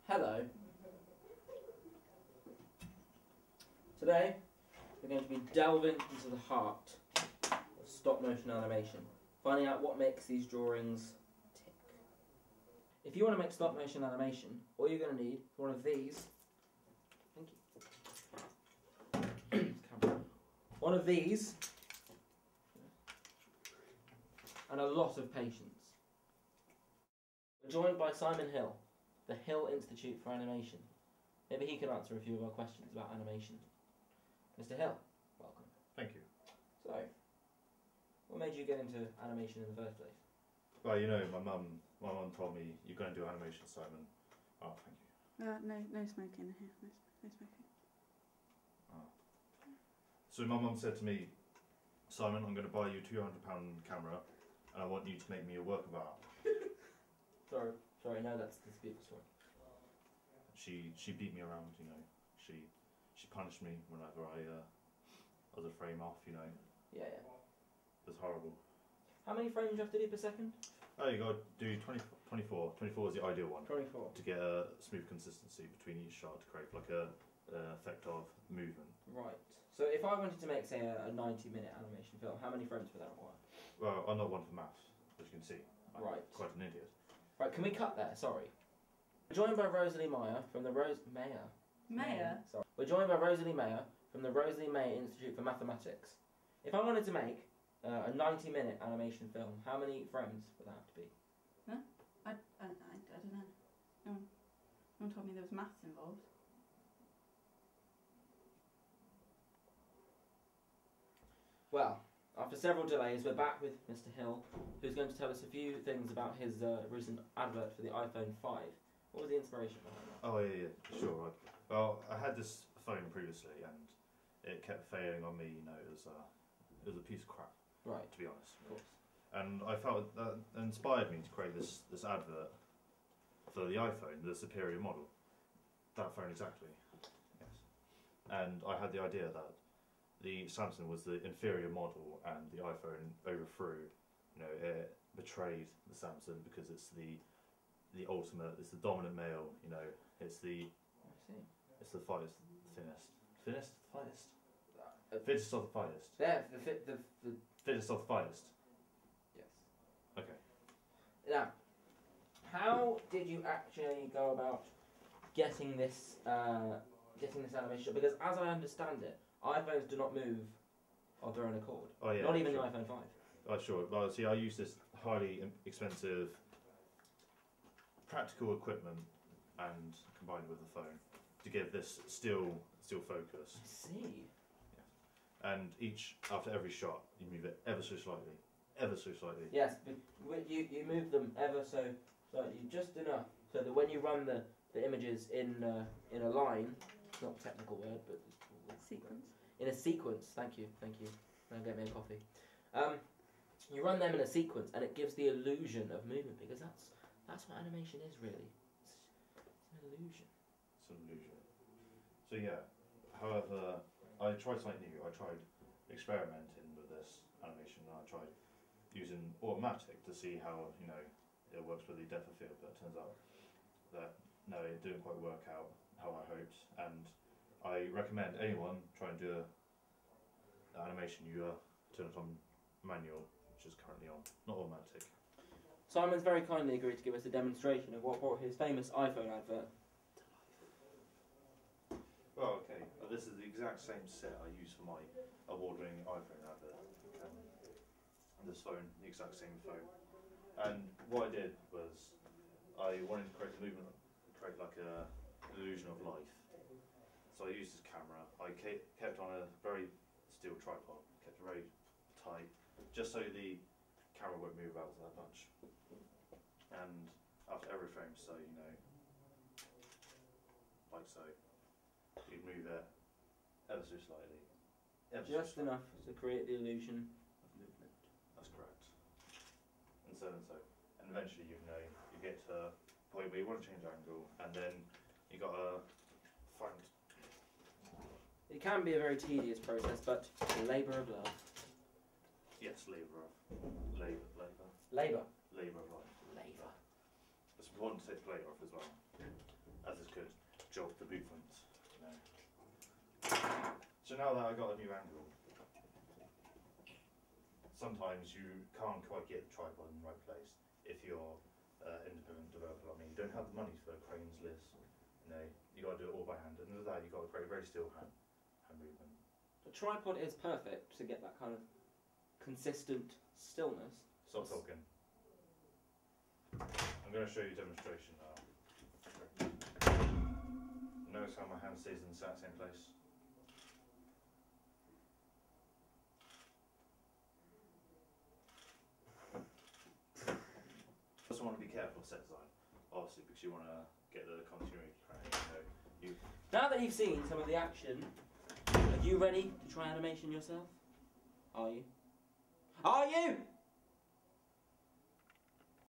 Hello. Today we're going to be delving into the heart of stop motion animation, finding out what makes these drawings tick. If you want to make stop motion animation, all you're going to need is one of these. Thank you. One of these and a lot of patience. We're joined by Simon Hill, the Hill Institute for Animation. Maybe he can answer a few of our questions about animation. Mr. Hill, welcome. Thank you. So, what made you get into animation in the first place? Well, you know, my mum told me, you're going to do animation, Simon. Oh, thank you. No smoking here. No smoking. Oh. So my mum said to me, Simon, I'm going to buy you a £200 camera and I want you to make me a work of art. Sorry, no, that's a beautiful story. She beat me around, you know. She punished me whenever I was a frame off, you know. Yeah. It was horrible. How many frames do you have to do per second? Oh, you got to do 24. 24 is the ideal one. 24. To get a smooth consistency between each shot to create like a effect of movement. Right. So if I wanted to make, say, a 90-minute animation film, how many frames would that require? Well, I'm not one for maths, as you can see. I'm Right. quite an idiot. Right, can we cut there? Sorry. We're joined by Rosalie Meyer from the We're joined by Rosalie Meyer from the Rosalie Meyer Institute for Mathematics. If I wanted to make a 90-minute animation film, how many frames would that have to be? Huh? I don't know. No one told me there was maths involved. Well, after several delays, we're back with Mr. Hill, who's going to tell us a few things about his recent advert for the iPhone 5. What was the inspiration behind that? Oh yeah, sure. Well, I had this phone previously, and it kept failing on me. You know, it was a piece of crap. Right. To be honest. Of course. And I felt that inspired me to create this advert for the iPhone, the superior model. That phone exactly. Yes. And I had the idea that the Samsung was the inferior model, and the iPhone overthrew. You know, it betrayed the Samsung because it's the ultimate, it's the dominant male, you know, it's the finest, thinnest, fittest of the finest. There, the Fittest of the finest. Yes. Okay. Now, how did you actually go about getting this animation? Because as I understand it, iPhones do not move of their own accord. Oh yeah. Not even sure. the iPhone 5. Oh sure. Well, see, I use this highly expensive practical equipment and combined with the phone to give this still focus. I see. And after every shot, you move it ever so slightly. Ever so slightly. Yes, but you move them ever so slightly, just enough so that when you run the images in a line, it's not a technical word, but Sequence. In a sequence. Thank you. Now get me a coffee. You run them in a sequence, and it gives the illusion of movement, because that's what animation is really. It's an illusion. It's an illusion. So yeah. However, I tried something new. I tried experimenting with this animation, and I tried using automatic to see how, you know, it works with the depth of field, but it turns out that no, it didn't quite work out how I hoped. And I recommend anyone try and do the animation, you turn it on manual, which is currently on, not automatic. Simon's very kindly agreed to give us a demonstration of what brought his famous iPhone advert to life. Well, okay. This is the exact same set I use for my award-winning iPhone advert. This phone, the exact same phone. And what I did was, I wanted to create a movement, create like an illusion of life. So I used this camera. I kept on a very steel tripod, kept it very tight, just so the camera won't move about that much. And after every frame, so you know, like so, you'd move it ever so slightly. Just enough to create the illusion of movement. That's correct. And so. And eventually, you know, you get to a point where you want to change angle, and then you got to find. It can be a very tedious process, but a labour of love. Yes, labour of life. Labour. Labour of life. Labour. It's important to take the labour off as well. as it could jolt the movement. You know. So now that I got a new angle, sometimes you can't quite get the tripod in the right place if you're independent developer. I mean, you don't have the money for cranes, lifts. You know, you got to do it all by hand, and with that, you got to create very still hand movement. The tripod is perfect to get that kind of consistent stillness. Stop talking. I'm going to show you a demonstration now. Notice how my hand stays in the exact same place. Also want to be careful of set design, obviously, because you want to get the continuity correct. Now that you've seen some of the action, are you ready to try animation yourself? Are you? Are you?